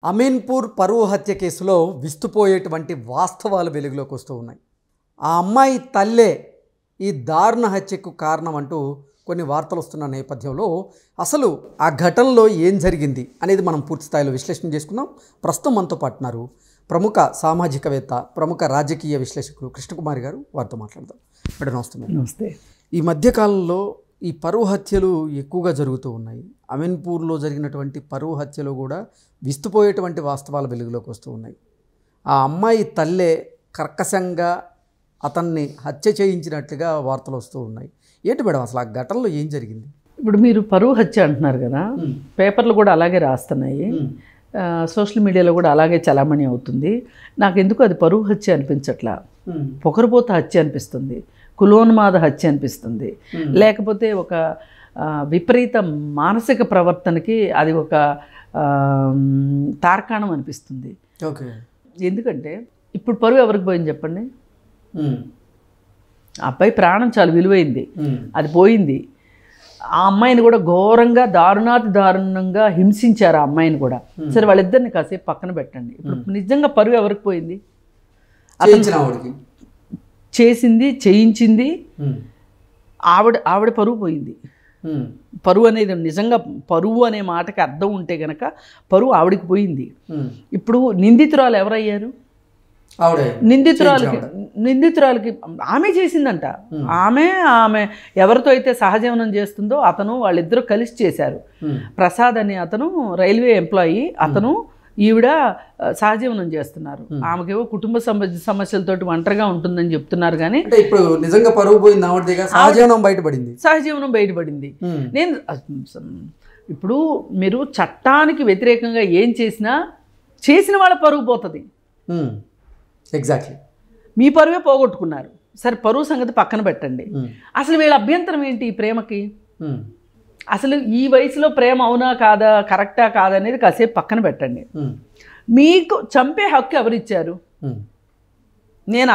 అమీన్పూర్ పరువు హత్య కేసులో విస్తుపోయేటువంటి వాస్తవాలు వెలుగులోకి వస్తూ ఉన్నాయి. ఆ అమ్మాయి తల్లే ఈ దారుణ హత్యకు కారణం అంటూ కొన్ని వార్తలు వస్తున్న నేపథ్యంలో అసలు ఆ ఘటనలో ఏం జరిగింది అనేది మనం పూర్తి స్థాయిలో విశ్లేషణ చేసుకుందాం. ప్రస్తుతం మనతో పాటున్నారు ప్రముఖ సామాజికవేత్త, ప్రముఖ రాజకీయ విశ్లేషకులు కృష్ణకుమారి గారు. వారితో మాట్లాడదాం. మేడం నమస్తే. నమస్తే. ఈ మధ్యకాలంలో ఈ పరువు హత్యలు ఎక్కువగా జరుగుతూ ఉన్నాయి. అమీన్పూర్లో జరిగినటువంటి పరువు హత్యలో కూడా విస్తుపోయేటువంటి వాస్తవాలు వెలుగులోకి వస్తూ ఉన్నాయి. ఆ అమ్మాయి తల్లే కర్కశంగా అతన్ని హత్య చేయించినట్లుగా వార్తలు వస్తూ ఉన్నాయి. ఏంటి మేడం అసలు ఆ ఘటనలో ఏం జరిగింది? ఇప్పుడు మీరు పరువు హత్య అంటున్నారు కదా, పేపర్లు కూడా అలాగే రాస్తున్నాయి, సోషల్ మీడియాలో కూడా అలాగే చలామణి అవుతుంది. నాకు ఎందుకు అది పరువు హత్య అనిపించట్లా, పొగరుపోత హత్య అనిపిస్తుంది, కులోన్మాద హత్య అనిపిస్తుంది, లేకపోతే ఒక విపరీత మానసిక ప్రవర్తనకి అది ఒక తార్కాణం అనిపిస్తుంది. ఓకే. ఎందుకంటే ఇప్పుడు పరువు ఎవరికి పోయింది చెప్పండి? ఆ అబ్బాయి ప్రాణం చాలా విలువైంది, అది పోయింది. ఆ అమ్మాయిని కూడా ఘోరంగా దారుణాతి దారుణంగా హింసించారు ఆ అమ్మాయిని కూడా. సరే, వాళ్ళిద్దరిని కాసేపు పక్కన పెట్టండి. ఇప్పుడు నిజంగా పరువు ఎవరికి పోయింది? చేసింది, చేయించింది ఆవిడ పరువు పోయింది. పరువు అనేది నిజంగా పరువు అనే మాటకి అర్థం ఉంటే గనక పరువు ఆవిడికి పోయింది. ఇప్పుడు నిందితురాలు ఎవరయ్యారు? నిందితురాలకి ఆమె చేసిందంట. ఆమె ఎవరితో అయితే సహజీవనం చేస్తుందో అతను, వాళ్ళిద్దరూ కలిసి చేశారు. ప్రసాద్ అనే అతను రైల్వే ఎంప్లాయీ, అతను ఈవిడ సహజీవనం చేస్తున్నారు. ఆమెకేవో కుటుంబ సమస్యలతోటి ఒంటరిగా ఉంటుందని చెప్తున్నారు. కానీ ఇప్పుడు నిజంగా పరువు పోయింది, సహజీవనం బయటపడింది. నేను ఇప్పుడు మీరు చట్టానికి వ్యతిరేకంగా ఏం చేసినా చేసిన వాళ్ళ పరువు పోతుంది. ఎగ్జాక్ట్లీ. మీ పరువే పోగొట్టుకున్నారు. సరే, పరువు సంగతి పక్కన పెట్టండి. అసలు వీళ్ళ అభ్యంతరం ఏంటి ఈ ప్రేమకి? అసలు ఈ వయసులో ప్రేమ అవునా కాదా, కరెక్టా కాదా అనేది కాసేపు పక్కన పెట్టండి. మీకు చంపే హక్కు ఎవరిచ్చారు? నేను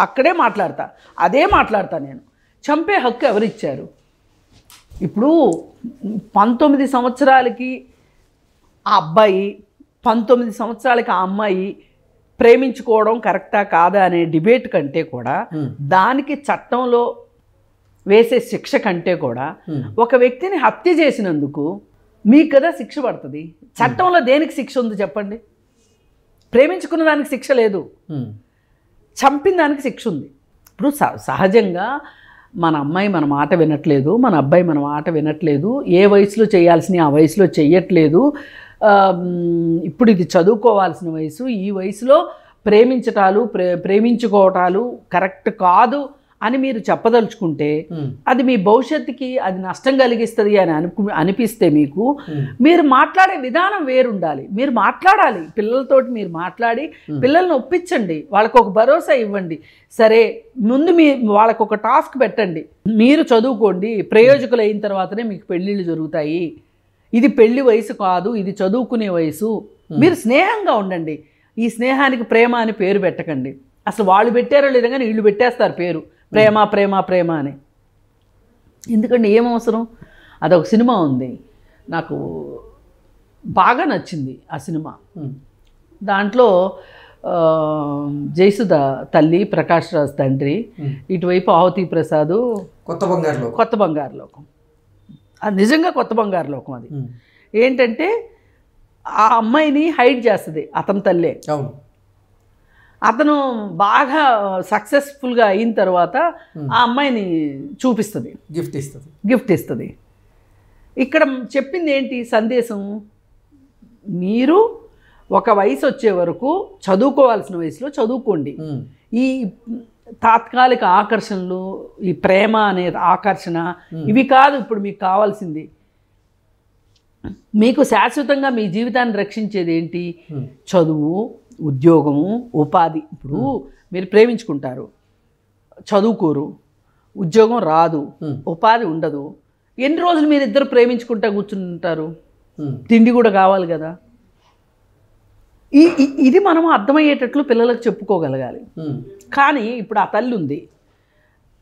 అక్కడే మాట్లాడతా, అదే మాట్లాడతా నేను. చంపే హక్కు ఎవరిచ్చారు? ఇప్పుడు 19 సంవత్సరాలకి ఆ అబ్బాయి, 19 సంవత్సరాలకి ఆ అమ్మాయి ప్రేమించుకోవడం కరెక్టా కాదా అనే డిబేట్ కంటే కూడా, దానికి చట్టంలో వేసే శిక్ష కంటే కూడా, ఒక వ్యక్తిని హత్య చేసినందుకు మీకు కదా శిక్ష పడుతుంది. చట్టంలో దేనికి శిక్ష ఉంది చెప్పండి? ప్రేమించుకున్న దానికి శిక్ష లేదు, చంపిన దానికి శిక్ష ఉంది. ఇప్పుడు సహజంగా మన అమ్మాయి మన మాట వినట్లేదు, మన అబ్బాయి మన మాట వినట్లేదు, ఏ వయసులో చేయాల్సిన ఆ వయసులో చెయ్యట్లేదు, ఇప్పుడు ఇది చదువుకోవాల్సిన వయసు, ఈ వయసులో ప్రేమించుకోవటాలు కరెక్ట్ కాదు అని మీరు చెప్పదలుచుకుంటే, అది మీ భవిష్యత్తుకి అది నష్టం కలిగిస్తుంది అని అనిపిస్తే మీకు, మీరు మాట్లాడే విధానం వేరుండాలి. మీరు మాట్లాడాలి, పిల్లలతోటి మీరు మాట్లాడి పిల్లల్ని ఒప్పించండి, వాళ్ళకు ఒక భరోసా ఇవ్వండి. సరే, ముందు వాళ్ళకు ఒక టాస్క్ పెట్టండి, మీరు చదువుకోండి, ప్రయోజకులు అయిన తర్వాతనే మీకు పెళ్ళిళ్ళు జరుగుతాయి, ఇది పెళ్లి వయసు కాదు, ఇది చదువుకునే వయసు. మీరు స్నేహంగా ఉండండి. ఈ స్నేహానికి ప్రేమ అని పేరు పెట్టకండి. అసలు వాళ్ళు పెట్టారో లేదో కానీ వీళ్ళు పెట్టేస్తారు పేరు, ప్రేమ ప్రేమ ప్రేమ అని. ఎందుకంటే ఏమవసరం? అదొక సినిమా ఉంది, నాకు బాగా నచ్చింది ఆ సినిమా. దాంట్లో జయసుధ తల్లి, ప్రకాష్ రాజ్ తండ్రి, ఇటువైపు ఆహుతి ప్రసాద్, కొత్త బంగారు లోకం. అది నిజంగా కొత్త బంగారు లోకం. అది ఏంటంటే ఆ అమ్మాయిని హైడ్ చేస్తుంది అతని తల్లే. అతను బాగా సక్సెస్ఫుల్గా అయిన తర్వాత ఆ అమ్మాయిని చూపిస్తుంది, గిఫ్ట్ ఇస్తుంది. ఇక్కడ చెప్పింది ఏంటి సందేశం? మీరు ఒక వయసు వచ్చే వరకు చదువుకోవాల్సిన వయసులో చదువుకోండి. ఈ తాత్కాలిక ఆకర్షణలు, ఈ ప్రేమ అనే ఆకర్షణ, ఇవి కాదు ఇప్పుడు మీకు కావాల్సింది. మీకు శాశ్వతంగా మీ జీవితాన్ని రక్షించేది ఏంటి? చదువు, ఉద్యోగము, ఉపాధి. ఇప్పుడు మీరు ప్రేమించుకుంటారు, చదువుకోరు, ఉద్యోగం రాదు, ఉపాధి ఉండదు, ఎన్ని రోజులు మీరు ఇద్దరు ప్రేమించుకుంటా కూర్చుంటారు? తిండి కూడా కావాలి కదా. ఇది మనం అర్థమయ్యేటట్లు పిల్లలకు చెప్పుకోగలగాలి. కానీ ఇప్పుడు ఆ తల్లి ఉంది,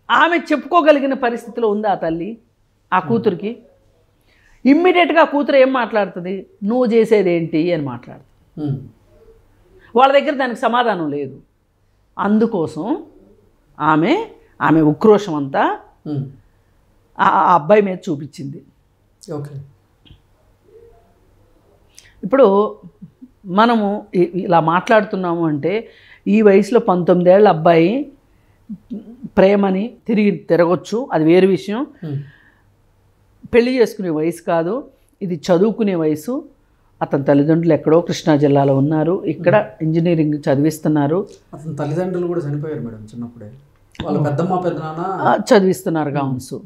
ఆమె చెప్పుకోగలిగిన పరిస్థితిలో ఉంది ఆ తల్లి, ఆ కూతురికి. ఇమ్మీడియట్గా కూతురు ఏం మాట్లాడుతుంది, నువ్వు చేసేది ఏంటి అని మాట్లాడుతుంది. వాళ్ళ దగ్గర దానికి సమాధానం లేదు. అందుకోసం ఆమె ఉక్రోషం అంతా ఆ అబ్బాయి మీద చూపించింది. ఓకే, ఇప్పుడు మనము ఇలా మాట్లాడుతున్నాము అంటే ఈ వయసులో 19 ఏళ్ళ అబ్బాయి ప్రేమని తిరగొచ్చు, అది వేరే విషయం. పెళ్లి చేసుకునే వయసు కాదు, ఇది చదువుకునే వయసు. అతని తల్లిదండ్రులు ఎక్కడో కృష్ణా జిల్లాలో ఉన్నారు, ఇక్కడ ఇంజనీరింగ్ చదివిస్తున్నారు. అతని తల్లిదండ్రులు కూడా చనిపోయారు మేడం చిన్నప్పుడే. వాళ్ళ పెద్దమ్మ పెద్దనాన్న చదివిస్తున్నారు గౌన్స్.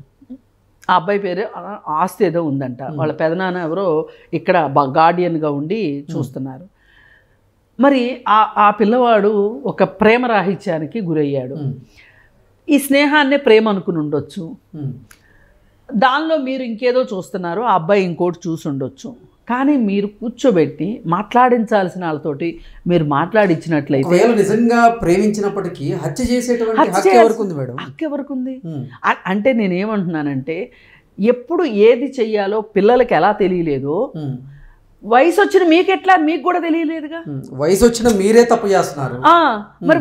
ఆ అబ్బాయి పేరు ఆస్తి ఏదో ఉందంట, వాళ్ళ పెదనాన్న ఎవరో ఇక్కడ గార్డియన్గా ఉండి చూస్తున్నారు. మరి ఆ పిల్లవాడు ఒక ప్రేమ రాహిత్యానికి గురయ్యాడు. ఈ స్నేహాన్నే ప్రేమ అనుకుని ఉండొచ్చు, దానిలో మీరు ఇంకేదో చూస్తున్నారు, ఆ అబ్బాయి ఇంకోటి చూసి ఉండొచ్చు. కానీ మీరు కూర్చోబెట్టి మాట్లాడించాల్సిన వాళ్ళతోటి మీరు మాట్లాడించినట్లయితే నిజంగా ప్రేమించినప్పటికీ హత్య చేసేటువంటి హక్కు ఎవరికి ఉంది? అంటే నేనేమంటున్నానంటే, ఎప్పుడు ఏది చెయ్యాలో పిల్లలకి ఎలా తెలియలేదో వయసు వచ్చిన మీకు కూడా తెలియలేదుగా. వయసు వచ్చిన మీరే తప్పు చేస్తున్నారు. మరి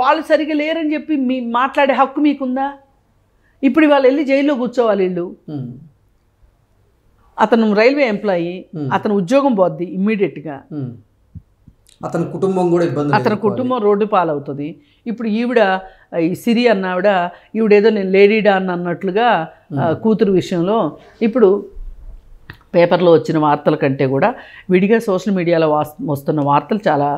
వాళ్ళు సరిగా లేరని చెప్పి మీ మాట్లాడే హక్కు మీకుందా? ఇప్పుడు వాళ్ళు వెళ్ళి జైల్లో కూర్చోవాలి. వీళ్ళు అతను రైల్వే ఎంప్లాయీ, అతను ఉద్యోగం పోద్ది ఇమ్మీడియట్గా, అతని కుటుంబం కూడా ఇబ్బంది, అతని కుటుంబం రోడ్డు పాలవుతుంది. ఇప్పుడు ఈవిడ ఈ సిరి అన్నావిడ ఈవిడేదో నేను లేడీ డాన్ అన్నట్లుగా కూతురు విషయంలో ఇప్పుడు పేపర్లో వచ్చిన వార్తల కంటే కూడా విడిగా సోషల్ మీడియాలో వస్తున్న వార్తలు చాలా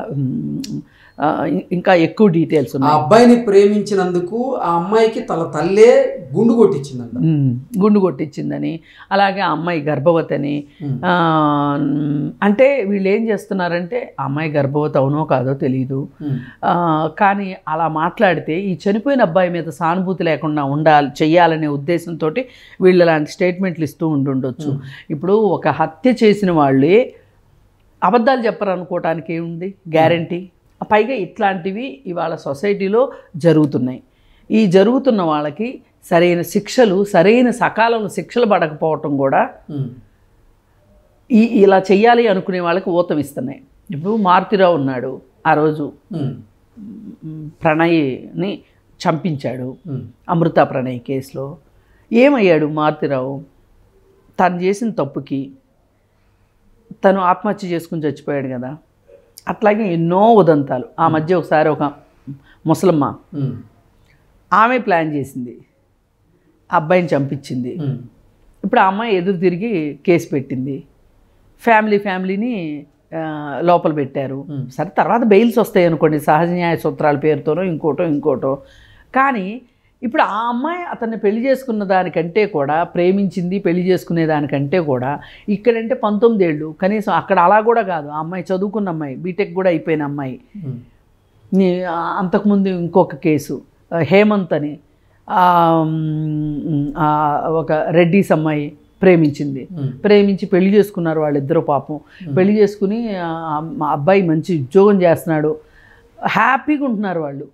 ఇంకా ఎక్కువ డీటెయిల్స్ ఉన్నాయి. ఆ అబ్బాయిని ప్రేమించినందుకు ఆ అమ్మాయికి తల్లే గుండు కొట్టించిందని, అలాగే ఆ అమ్మాయి గర్భవతి అని. అంటే వీళ్ళు ఏం చేస్తున్నారంటే, ఆ అమ్మాయి గర్భవతి అవునో కాదో తెలియదు, కానీ అలా మాట్లాడితే ఈ చనిపోయిన అబ్బాయి మీద సానుభూతి లేకుండా చెయ్యాలనే ఉద్దేశంతో వీళ్ళు అలాంటి స్టేట్మెంట్లు ఇస్తూ ఉండొచ్చు. ఇప్పుడు ఒక హత్య చేసిన వాళ్ళే అబద్ధాలు చెప్పరనుకోవటానికి ఏముంది గ్యారంటీ? పైగా ఇట్లాంటివి ఇవాళ సొసైటీలో జరుగుతున్నాయి. ఈ జరుగుతున్న వాళ్ళకి సరైన శిక్షలు, సరైన సకాలంలో శిక్షలు పడకపోవటం కూడా ఇలా చెయ్యాలి అనుకునే వాళ్ళకి ఊతం ఇస్తున్నాయి. ఇప్పుడు మారుతిరావు ఉన్నాడు, ఆ రోజు ప్రణయ్ని చంపించాడు అమృత ప్రణయ్ కేసులో. ఏమయ్యాడు మారుతిరావు? తను చేసిన తప్పుకి తను ఆత్మహత్య చేసుకుని చచ్చిపోయాడు కదా. అట్లాగే ఎన్నో ఉదంతాలు. ఆ మధ్య ఒకసారి ఒక ముసలమ్మ, ఆమె ప్లాన్ చేసింది, అబ్బాయిని చంపించింది. ఇప్పుడు ఆ అమ్మాయి ఎదురు తిరిగి కేసు పెట్టింది, ఫ్యామిలీని లోపల పెట్టారు. సరే, తర్వాత బెయిల్స్ వస్తాయి అనుకోండి, సహజ న్యాయ సూత్రాల పేరుతోనో ఇంకోటో. కానీ ఇప్పుడు ఆ అమ్మాయి అతన్ని పెళ్లి చేసుకున్న దానికంటే కూడా, ప్రేమించింది పెళ్లి చేసుకునే దానికంటే కూడా, ఇక్కడంటే 19 ఏళ్ళు కనీసం, అక్కడ అలా కూడా కాదు. ఆ అమ్మాయి చదువుకున్న అమ్మాయి, బీటెక్ కూడా అయిపోయిన అమ్మాయి. అంతకుముందు ఇంకొక కేసు హేమంత్ అని ఒక రెడ్డిస్ అమ్మాయి ప్రేమించి పెళ్లి చేసుకున్నారు వాళ్ళిద్దరూ. పాపం పెళ్లి చేసుకుని అబ్బాయి మంచి ఉద్యోగం చేస్తున్నాడు, హ్యాపీగా ఉంటున్నారు వాళ్ళు.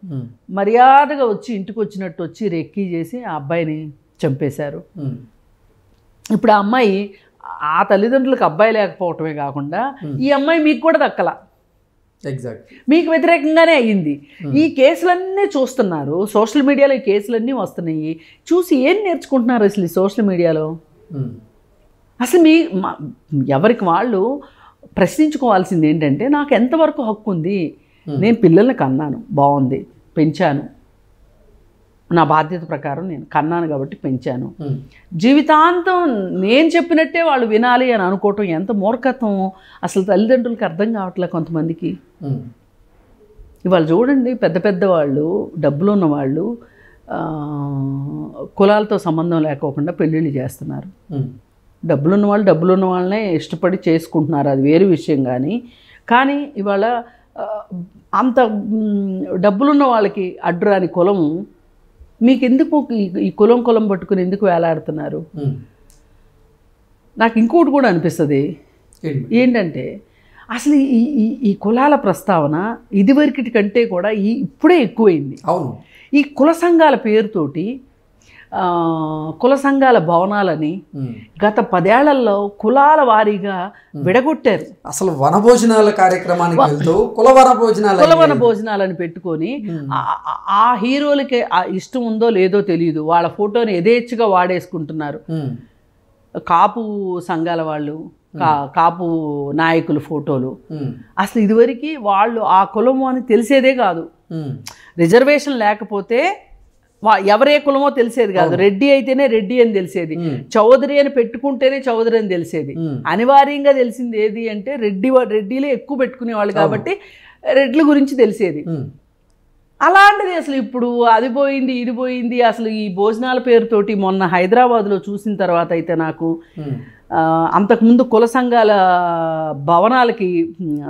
మర్యాదగా వచ్చి ఇంటికి వచ్చినట్టు వచ్చి రెక్కీ చేసి ఆ అబ్బాయిని చంపేశారు. ఇప్పుడు ఆ అమ్మాయి ఆ తల్లిదండ్రులకు అబ్బాయి లేకపోవటమే కాకుండా ఈ అమ్మాయి మీకు కూడా దక్కల, మీకు వ్యతిరేకంగానే అయ్యింది. ఈ కేసులన్నీ చూస్తున్నారు, సోషల్ మీడియాలో ఈ కేసులన్నీ వస్తున్నాయి. చూసి ఏం నేర్చుకుంటున్నారు అసలు ఈ సోషల్ మీడియాలో? అసలు ఎవరికి వాళ్ళు ప్రశ్నించుకోవాల్సింది ఏంటంటే, నాకు ఎంతవరకు హక్కు ఉంది? నేను పిల్లల్ని కన్నాను, బాగుంది, పెంచాను, నా బాధ్యత ప్రకారం నేను కన్నాను కాబట్టి పెంచాను. జీవితాంతం నేను చెప్పినట్టే వాళ్ళు వినాలి అని అనుకోవటం ఎంత మూర్ఖత్వం అసలు తల్లిదండ్రులకి అర్థం కావట్లేదు కొంతమందికి. ఇవాళ చూడండి, పెద్ద వాళ్ళు, డబ్బులు ఉన్న వాళ్ళు కులాలతో సంబంధం లేకోకుండా పెళ్ళిళ్ళు చేస్తున్నారు. డబ్బులున్న వాళ్ళనే ఇష్టపడి చేసుకుంటున్నారు, అది వేరే విషయం. కానీ ఇవాళ అంత డబ్బులున్న వాళ్ళకి అడ్డురాని కులం మీకు ఎందుకు, ఈ కులం పట్టుకుని ఎందుకు వేలాడుతున్నారు? నాకు ఇంకోటి కూడా అనిపిస్తుంది ఏంటంటే, అసలు ఈ కులాల ప్రస్తావన ఇదివరకటి కంటే కూడా ఇప్పుడే ఎక్కువైంది. అవును, ఈ కుల సంఘాల పేరుతోటి కుల సంఘాల భవనాలని గత 10 ఏళ్లలో కులాల వారీగా విడగొట్టారు. అసలు వనభోజనాల కార్యక్రమానికి వెళ్తూ కులవన భోజనాలని పెట్టుకొని ఆ హీరోలకి ఇష్టం ఉందో లేదో తెలియదు, వాళ్ళ ఫోటోని యథేచ్ఛగా వాడేసుకుంటున్నారు. కాపు సంఘాల వాళ్ళు, కాపు నాయకుల ఫోటోలు. అసలు ఇదివరకు వాళ్ళు ఆ కులము అని తెలిసేదే కాదు. రిజర్వేషన్ లేకపోతే ఎవరే కులమో తెలిసేది కాదు. రెడ్డి అయితేనే రెడ్డి అని తెలిసేది, చౌదరి అని పెట్టుకుంటేనే చౌదరి అని తెలిసేది. అనివార్యంగా తెలిసింది ఏది అంటే రెడ్డిలే ఎక్కువ పెట్టుకునేవాళ్ళు కాబట్టి రెడ్ల గురించి తెలిసేది. అలాంటిది అసలు ఇప్పుడు అది పోయింది ఇది పోయింది. అసలు ఈ భోజనాల పేరుతోటి మొన్న హైదరాబాద్లో చూసిన తర్వాత అయితే నాకు అంతకుముందు కుల సంఘాల భవనాలకి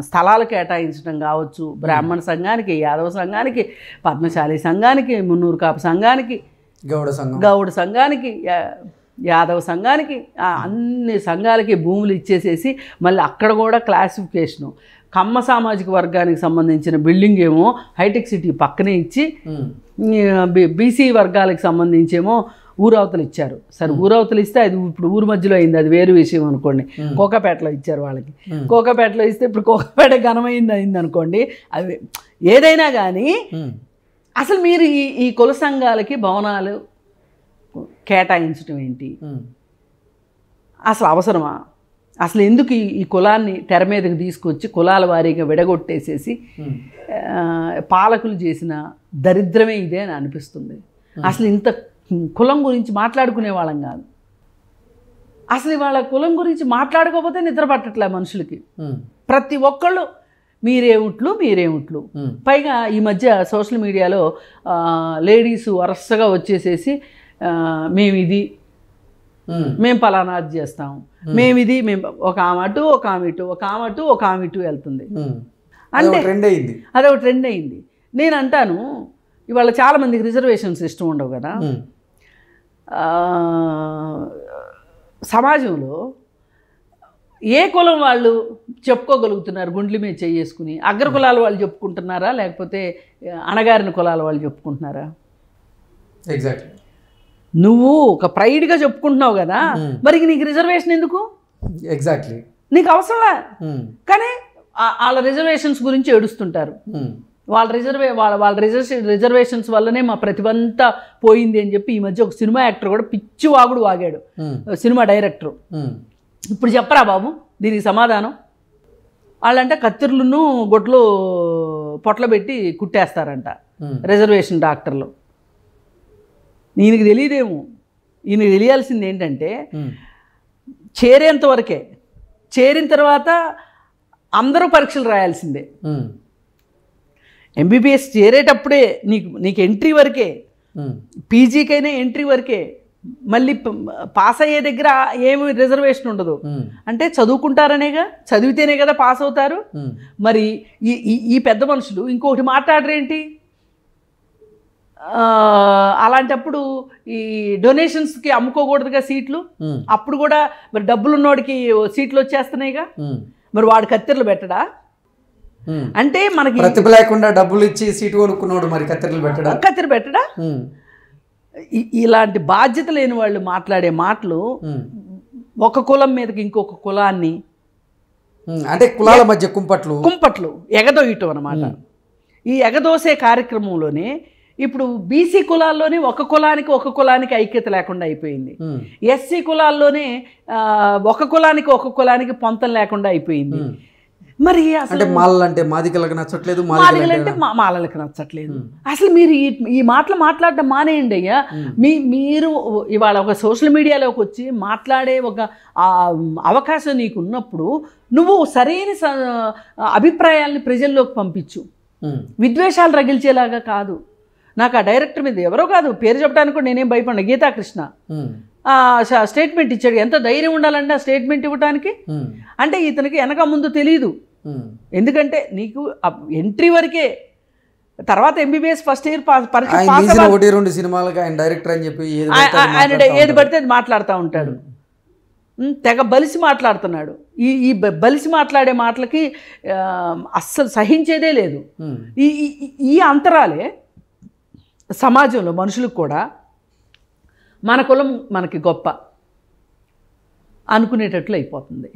స్థలాలు కేటాయించడం కావచ్చు, బ్రాహ్మణ సంఘానికి, యాదవ సంఘానికి, పద్మశాలి సంఘానికి, మున్నూరు కాపు సంఘానికి, గౌడ సంఘానికి, యాదవ సంఘానికి, అన్ని సంఘాలకి భూములు ఇచ్చేసేసి మళ్ళీ అక్కడ కూడా క్లాసిఫికేషను కమ్మ సామాజిక వర్గానికి సంబంధించిన బిల్డింగ్ ఏమో హైటెక్ సిటీ పక్కనే ఇచ్చి, బీసీ వర్గాలకు సంబంధించేమో ఊరవతలు ఇచ్చారు. సరే ఊరవతలు ఇస్తే అది ఇప్పుడు ఊరు మధ్యలో అయింది, అది వేరు విషయం అనుకోండి. కోకాపేటలో ఇచ్చారు వాళ్ళకి. కోకాపేటలో ఇస్తే ఇప్పుడు కోకాపేట ఘనమైంది అనుకోండి. అవి ఏదైనా కానీ అసలు మీరు ఈ కుల సంఘాలకి భవనాలు కేటాయించడం ఏంటి? అసలు అవసరమా? అసలు ఎందుకు ఈ కులాన్ని తెర మీదకి తీసుకొచ్చి కులాల వారీగా విడగొట్టేసేసి పాలకులు చేసిన దరిద్రమే ఇదే అని అనిపిస్తుంది. అసలు ఇంత కులం గురించి మాట్లాడుకునే వాళ్ళం కాదు. అసలు వాళ్ళ కులం గురించి మాట్లాడుకోకపోతే నిద్ర పట్టట్లే మనుషులకి. ప్రతి ఒక్కళ్ళు మీరేమిట్లు. పైగా ఈ మధ్య సోషల్ మీడియాలో లేడీస్ వరుసగా వచ్చేసేసి మేము పలానాది చేస్తాం, మేము ఒక ఆమె ఇటు వెళ్తుంది. అంటే అదొక ట్రెండ్ అయింది. నేను అంటాను, ఇవాళ చాలామందికి రిజర్వేషన్స్ ఇష్టం ఉండవు కదా. సమాజంలో ఏ కులం వాళ్ళు చెప్పుకోగలుగుతున్నారు గుండ్ల మీద చేసుకుని? అగ్ర కులాల వాళ్ళు చెప్పుకుంటున్నారా, లేకపోతే అణగారిన కులాల వాళ్ళు చెప్పుకుంటున్నారా? ఎగ్జాక్ట్లీ. నువ్వు ఒక ప్రైడ్గా చెప్పుకుంటున్నావు కదా, మరి నీకు రిజర్వేషన్ ఎందుకు? ఎగ్జాక్ట్లీ, నీకు అవసరంలే. కానీ వాళ్ళ రిజర్వేషన్స్ గురించి ఏడుస్తుంటారు. వాళ్ళ రిజర్వేషన్స్ వల్లనే మా ప్రతిభ అంతా పోయింది అని చెప్పి ఈ మధ్య ఒక సినిమా యాక్టర్ కూడా పిచ్చి వాగాడు, సినిమా డైరెక్టర్. ఇప్పుడు చెప్పరా బాబు దీనికి సమాధానం? వాళ్ళంటే కత్తిర్లను గొడ్లు పొట్ల పెట్టి కుట్టేస్తారంట రిజర్వేషన్ డాక్టర్లు. ఈయనకి తెలియదేమో. ఈయనకి తెలియాల్సింది ఏంటంటే చేరేంత వరకే, చేరిన తర్వాత అందరూ పరీక్షలు రాయాల్సిందే. ఎంబీబీఎస్ చేరేటప్పుడే నీకు ఎంట్రీ వరకే, పీజీకైనా ఎంట్రీ వరకే. మళ్ళీ పాస్ అయ్యే దగ్గర ఏమి రిజర్వేషన్ ఉండదు. అంటే చదువుకుంటారనేగా, చదివితేనే కదా పాస్ అవుతారు. మరి ఈ పెద్ద మనుషులు ఇంకొకటి మాట్లాడరేంటి? అలాంటప్పుడు ఈ డొనేషన్స్కి అమ్ముకోకూడదుగా సీట్లు. అప్పుడు కూడా మరి డబ్బులు ఉన్నోడికి సీట్లు వచ్చేస్తున్నాయిగా, మరి వాడు కత్తెరలు పెట్టడా? అంటే మనకి ప్రతిభ లేకుండా డబ్బులు ఇచ్చి సీటు కొనుక్కున్నాడు, మరి కత్తెర పెట్టడా? ఇలాంటి బాధ్యత లేని వాళ్ళు మాట్లాడే మాటలు ఒక కులం మీదకి ఇంకొక కులాన్ని, అంటే కులాల మధ్య కుంపట్లు ఎగదోయటం అన్నమాట. ఈ ఎగదోసే కార్యక్రమంలోనే ఇప్పుడు బీసీ కులాల్లోనే ఒక కులానికి ఐక్యత లేకుండా అయిపోయింది. ఎస్సీ కులాల్లోనే ఒక కులానికి పొంతం లేకుండా అయిపోయింది. మరి అసలు మాలంటే మాదిగలకు నచ్చట్లేదు, మాదిగలంటే మాలలకు నచ్చట్లేదు. అసలు మీరు ఈ మాటలు మాట్లాడడం మానేయండి అయ్యా. మీరు ఇవాళ ఒక సోషల్ మీడియాలోకి వచ్చి మాట్లాడే ఒక అవకాశం నీకు ఉన్నప్పుడు నువ్వు సరైన అభిప్రాయాల్ని ప్రజల్లోకి పంపించు, విద్వేషాలు రగిల్చేలాగా కాదు. నాకు ఆ డైరెక్టర్ మీద ఎవరో కాదు, పేరు చెప్పడానికి కూడా నేనేం భయపడినా, గీతాకృష్ణ స్టేట్మెంట్ ఇచ్చాడు. ఎంత ధైర్యం ఉండాలంటే ఆ స్టేట్మెంట్ ఇవ్వడానికి? అంటే ఇతనికి వెనక ముందు తెలీదు. ఎందుకంటే నీకు ఎంట్రీ వరకే, తర్వాత ఎంబీబీఎస్ ఫస్ట్ ఇయర్ ఆయన ఏది పడితే అది మాట్లాడుతూ ఉంటాడు, తెగ బలిసి మాట్లాడుతున్నాడు. ఈ బలిసి మాట్లాడే మాటలకి అస్సలు సహించేదే లేదు. ఈ అంతరాలే సమాజంలో మనుషులకు కూడా మన కులం మనకి గొప్ప అనుకునేటట్లు అయిపోతుంది.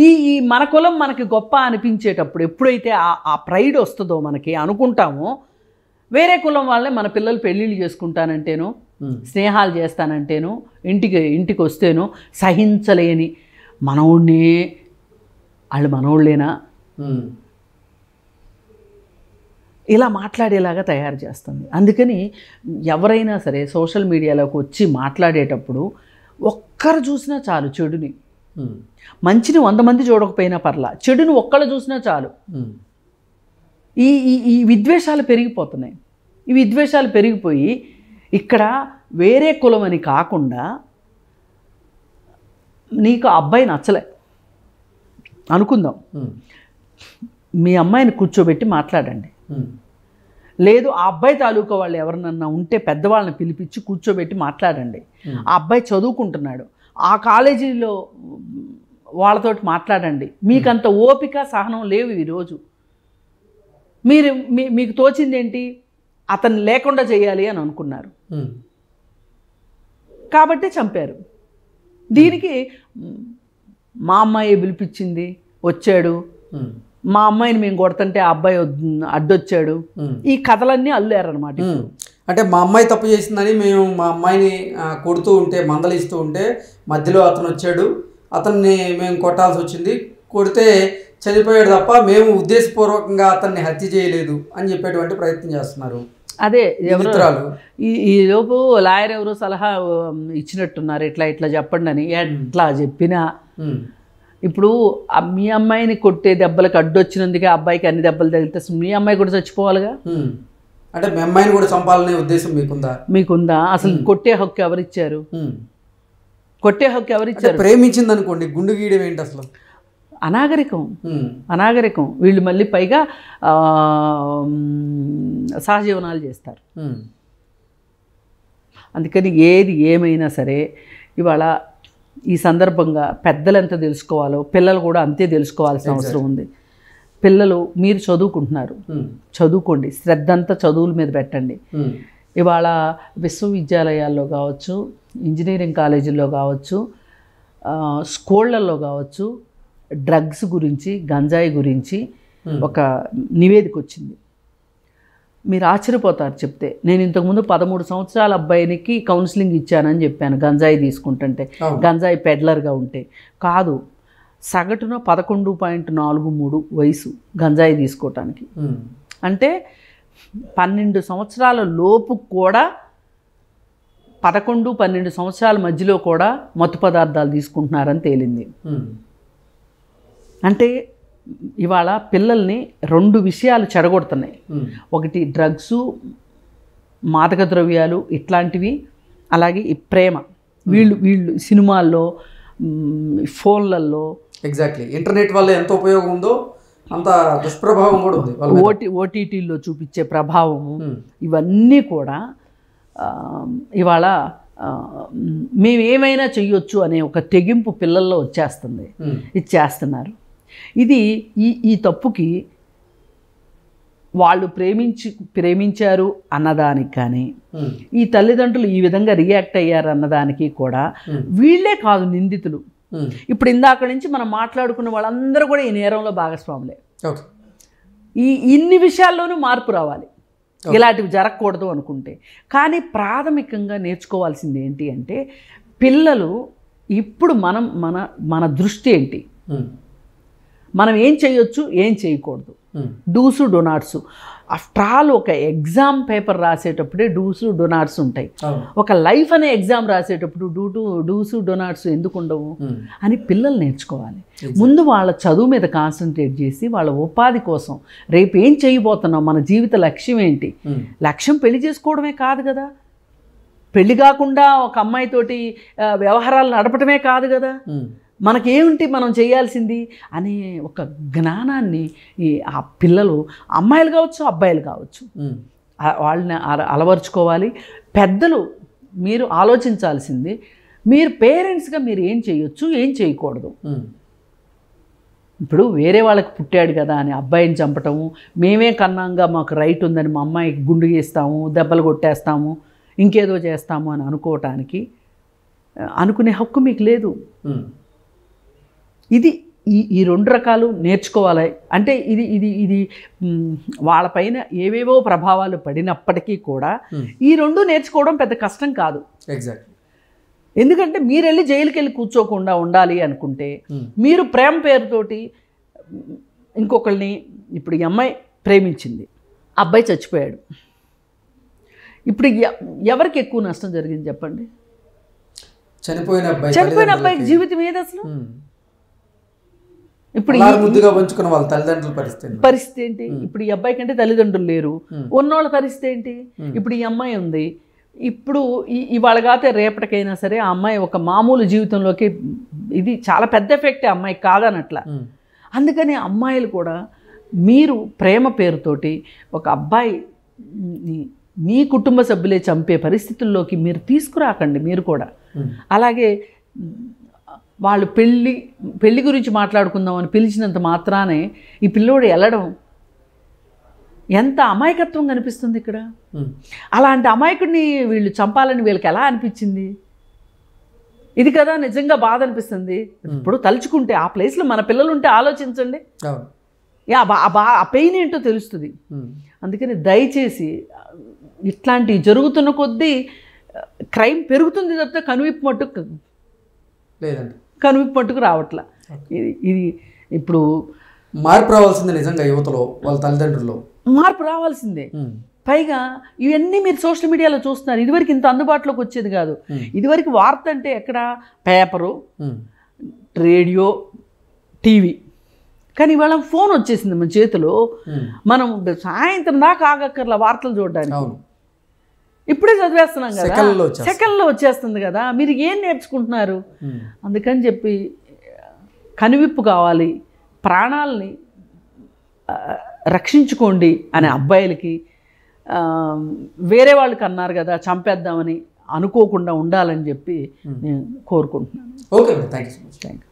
ఈ మన కులం మనకి గొప్ప అనిపించేటప్పుడు ఎప్పుడైతే ఆ ప్రైడ్ వస్తుందో మనకి అనుకుంటామో, వేరే కులం వాళ్ళే మన పిల్లలు పెళ్ళిళ్ళు చేసుకుంటానంటేనో స్నేహాలు చేస్తానంటేనో ఇంటికి వస్తేనో సహించలేని మనోడినే వాళ్ళు మనోళ్ళేనా ఇలా మాట్లాడేలాగా తయారు చేస్తుంది. అందుకని ఎవరైనా సరే సోషల్ మీడియాలోకి వచ్చి మాట్లాడేటప్పుడు ఒక్కరు చూసినా చాలు చెడుని, మంచిని 100 మంది చూడకపోయినా పర్లా, చెడుని ఒక్కళ్ళు చూసినా చాలు. ఈ ఈ విద్వేషాలు పెరిగిపోతున్నాయి. ఈ విద్వేషాలు పెరిగిపోయి ఇక్కడ వేరే కులం అని కాకుండా నీకు అబ్బాయి నచ్చలే అనుకుందాం, మీ అమ్మాయిని కూర్చోబెట్టి మాట్లాడండి. లేదు ఆ అబ్బాయి తాలూకా వాళ్ళు ఎవరినన్నా ఉంటే పెద్దవాళ్ళని పిలిపించి కూర్చోబెట్టి మాట్లాడండి. ఆ అబ్బాయి చదువుకుంటున్నాడు, ఆ కాలేజీలో వాళ్ళతోటి మాట్లాడండి. మీకంత ఓపిక సహనం లేవు ఈరోజు. మీకు తోచింది ఏంటి, అతను లేకుండా చేయాలి అని అనుకున్నారు కాబట్టి చంపారు. దీనికి మా అమ్మాయి పిలిపించింది, వచ్చాడు, మా అమ్మాయిని మేము కొడుతుంటే ఆ అబ్బాయి అడ్డొచ్చాడు, ఈ కథలన్నీ అల్లారనమాట. అంటే మా అమ్మాయి తప్పు చేసిందని మేము మా అమ్మాయిని కొడుతూ ఉంటే, మందలిస్తూ ఉంటే మధ్యలో అతను వచ్చాడు, అతన్ని మేము కొట్టాల్సి వచ్చింది, కొడితే చనిపోయాడు తప్ప మేము ఉద్దేశపూర్వకంగా అతన్ని హత్య చేయలేదు అని చెప్పేటువంటి ప్రయత్నం చేస్తున్నారు. అదే ఈ లోపు లాయర్ ఎవరు సలహా ఇచ్చినట్టున్నారు, ఇట్లా చెప్పండి అని. ఎట్లా చెప్పినా ఇప్పుడు మీ అమ్మాయిని కొట్టే దెబ్బలకు అడ్డొచ్చినందుకే అబ్బాయికి అన్ని దెబ్బలు తగిలితే మీ అమ్మాయి కూడా చచ్చిపోవాలిగా. అంటే మీ అమ్మాయిని కూడా చంపాలనే ఉద్దేశం మీకుందా? అసలు కొట్టే హక్కు ఎవరిచ్చారు? కొట్టే హక్కు ఎవరిచ్చారు? ప్రేమించింది అనుకోండి, గుండు గీయడం ఏంటి అసలు? అనాగరికం. వీళ్ళు మళ్ళీ పైగా సహజీవనాలు చేస్తారు. అందుకని ఏది ఏమైనా సరే ఇవాళ ఈ సందర్భంగా పెద్దలు ఎంత తెలుసుకోవాలో పిల్లలు కూడా అంతే తెలుసుకోవాల్సిన అవసరం ఉంది. పిల్లలు మీరు చదువుకుంటున్నారు, చదువుకోండి, శ్రద్ధ అంతా చదువుల మీద పెట్టండి. ఇవాళ విశ్వవిద్యాలయాల్లో కావచ్చు, ఇంజనీరింగ్ కాలేజీల్లో కావచ్చు, స్కూళ్ళల్లో కావచ్చు, డ్రగ్స్ గురించి, గంజాయి గురించి ఒక నివేదిక వచ్చింది. మీరు ఆశ్చర్యపోతారు చెప్తే. నేను ఇంతకుముందు 13 సంవత్సరాల అబ్బాయినికి కౌన్సిలింగ్ ఇచ్చానని చెప్పాను, గంజాయి తీసుకుంటుంటే, గంజాయి పెడ్లర్గా ఉంటే. కాదు, సగటున 11.43 వయసు గంజాయి తీసుకోవటానికి. అంటే 12 సంవత్సరాల లోపు కూడా 11-12 సంవత్సరాల మధ్యలో కూడా మత్తు పదార్థాలు తీసుకుంటున్నారని తేలింది. అంటే ఇవాళ పిల్లల్ని 2 విషయాలు చెడగొడుతున్నాయి. ఒకటి డ్రగ్సు, మాదక ద్రవ్యాలు ఇట్లాంటివి, అలాగే ఈ ప్రేమ. వీళ్ళు సినిమాల్లో, ఫోన్లలో, ఎగ్జాక్ట్లీ ఇంటర్నెట్ వల్ల ఎంత ఉపయోగం ఉందో అంత దుష్ప్రభావం కూడా ఉంది. ఓటీటీల్లో చూపించే ప్రభావము, ఇవన్నీ కూడా ఇవాళ మేమేమైనా చెయ్యొచ్చు అనే ఒక తెగింపు పిల్లల్లో వచ్చేస్తుంది. ఇది చేస్తున్నారు. ఇది ఈ తప్పుకి వాళ్ళు ప్రేమించారు అన్నదానికి కానీ, ఈ తల్లిదండ్రులు ఈ విధంగా రియాక్ట్ అయ్యారు అన్నదానికి కూడా వీళ్ళే కాదు నిందితులు. ఇప్పుడు ఇందాక నుంచి మనం మాట్లాడుకున్న వాళ్ళందరూ కూడా ఈ నేరంలో భాగస్వాములే. ఇన్ని విషయాల్లోనూ మార్పు రావాలి, ఇలాంటివి జరగకూడదు అనుకుంటే. కానీ ప్రాథమికంగా నేర్చుకోవాల్సింది ఏంటి అంటే, పిల్లలు ఇప్పుడు మన దృష్టి ఏంటి, మనం ఏం చేయొచ్చు, ఏం చేయకూడదు, డూసు డొనాట్స్. ఆఫ్టర్ ఆల్ ఒక ఎగ్జామ్ పేపర్ రాసేటప్పుడే డూసు డొనాట్స్ ఉంటాయి. ఒక లైఫ్ అనే ఎగ్జామ్ రాసేటప్పుడు డూసు డొనాట్స్ ఎందుకు ఉండవు అని పిల్లలు నేర్చుకోవాలి. ముందు వాళ్ళ చదువు మీద కాన్సన్ట్రేట్ చేసి వాళ్ళ ఉపాధి కోసం రేపు ఏం చేయబోతున్నాం, మన జీవిత లక్ష్యం ఏంటి. లక్ష్యం పెళ్లి చేసుకోవడమే కాదు కదా, పెళ్లి కాకుండా ఒక అమ్మాయితోటి వ్యవహారాలు నడపటమే కాదు కదా, మనకేమిటి మనం చేయాల్సింది అనే ఒక జ్ఞానాన్ని ఆ పిల్లలు, అమ్మాయిలు కావచ్చు అబ్బాయిలు కావచ్చు, వాళ్ళని అలవర్చుకోవాలి. పెద్దలు మీరు ఆలోచించాల్సింది, మీరు పేరెంట్స్గా మీరు ఏం చేయొచ్చు, ఏం చేయకూడదు. ఇప్పుడు వేరే వాళ్ళకి పుట్టాడు కదా అని అబ్బాయిని చంపటము, మేమే కన్నాంగా మాకు రైట్ ఉందని మా అమ్మాయికి గుండు గీస్తాము, దెబ్బలు కొట్టేస్తాము, ఇంకేదో చేస్తాము అని అనుకోవటానికి అనుకునే హక్కు మీకు లేదు. ఇది ఈ రెండు రకాలు నేర్చుకోవాలి. అంటే ఇది ఇది ఇది వాళ్ళపైన ఏవేవో ప్రభావాలు పడినప్పటికీ కూడా ఈ రెండు నేర్చుకోవడం పెద్ద కష్టం కాదు. ఎగ్జాక్ట్లీ. ఎందుకంటే మీరు వెళ్ళి జైలుకి వెళ్ళి కూర్చోకుండా ఉండాలి అనుకుంటే మీరు ప్రేమ పేరుతోటి ఇంకొకరిని, ఇప్పుడు ఈ అమ్మాయి ప్రేమించింది, అబ్బాయి చచ్చిపోయాడు, ఇప్పుడు ఎవరికి ఎక్కువ నష్టం జరిగింది చెప్పండి? చనిపోయిన అబ్బాయికి జీవితం ఏది అసలు? ఇప్పుడు ముద్దుగా పంచుకున్న వాళ్ళ తల్లిదండ్రుల పరిస్థితి ఏంటి? ఇప్పుడు ఈ అబ్బాయి కంటే తల్లిదండ్రులు లేరు, ఉన్నోళ్ళ పరిస్థితి ఏంటి? ఇప్పుడు ఈ అమ్మాయి ఉంది, ఇప్పుడు ఇవాళ కాతే రేపటికైనా సరే ఆ అమ్మాయి ఒక మామూలు జీవితంలోకి, ఇది చాలా పెద్ద ఎఫెక్ట్ ఆ అమ్మాయికి కాదనట్లా. అందుకని అమ్మాయిలు కూడా మీరు ప్రేమ పేరుతోటి ఒక అబ్బాయి మీ కుటుంబ సభ్యులే చంపే పరిస్థితుల్లోకి మీరు తీసుకురాకండి. మీరు కూడా అలాగే వాళ్ళు పెళ్ళి గురించి మాట్లాడుకుందామని పిలిచినంత మాత్రానే ఈ పిల్లోడు వెళ్ళడం ఎంత అమాయకత్వం కనిపిస్తుంది ఇక్కడ. అలాంటి అమాయకుడిని వీళ్ళు చంపాలని వీళ్ళకి ఎలా అనిపించింది? ఇది కదా నిజంగా బాధ అనిపిస్తుంది. ఇప్పుడు తలుచుకుంటే ఆ ప్లేస్లో మన పిల్లలు ఉంటే ఆలోచించండి, ఆ పెయిన్ ఏంటో తెలుస్తుంది. అందుకని దయచేసి ఇట్లాంటివి జరుగుతున్న కొద్దీ క్రైమ్ పెరుగుతుంది తప్పితే కనువిప్పు మట్టుకు రావట్లా. ఇది ఇప్పుడు మార్పు రావాల్సిందే. నిజంగా యువతలో వాళ్ళ తల్లిదండ్రుల్లో మార్పు రావాల్సిందే. పైగా ఇవన్నీ మీరు సోషల్ మీడియాలో చూస్తున్నారు. ఇదివరకు ఇంత అందుబాటులోకి వచ్చేది కాదు. ఇదివరకు వార్త అంటే ఎక్కడ పేపరు, రేడియో, టీవీ. కానీ ఇవాళ ఫోన్ వచ్చేసింది మన చేతిలో. మనం సాయంత్రం దాకా ఆగక్కర్లా వార్తలు చూడడానికి. ఇప్పుడే చదివేస్తున్నాం కదా, సెకండ్లో వచ్చేస్తుంది కదా. మీరు ఏం నేర్చుకుంటున్నారు? అందుకని చెప్పి కనువిప్పు కావాలి, ప్రాణాలని రక్షించుకోండి అనే అబ్బాయిలకి, వేరే వాళ్ళకి అన్నారు కదా చంపేద్దామని అనుకోకుండా ఉండాలని చెప్పి నేను కోరుకుంటున్నాను. Okay, thank you so much. Thank you.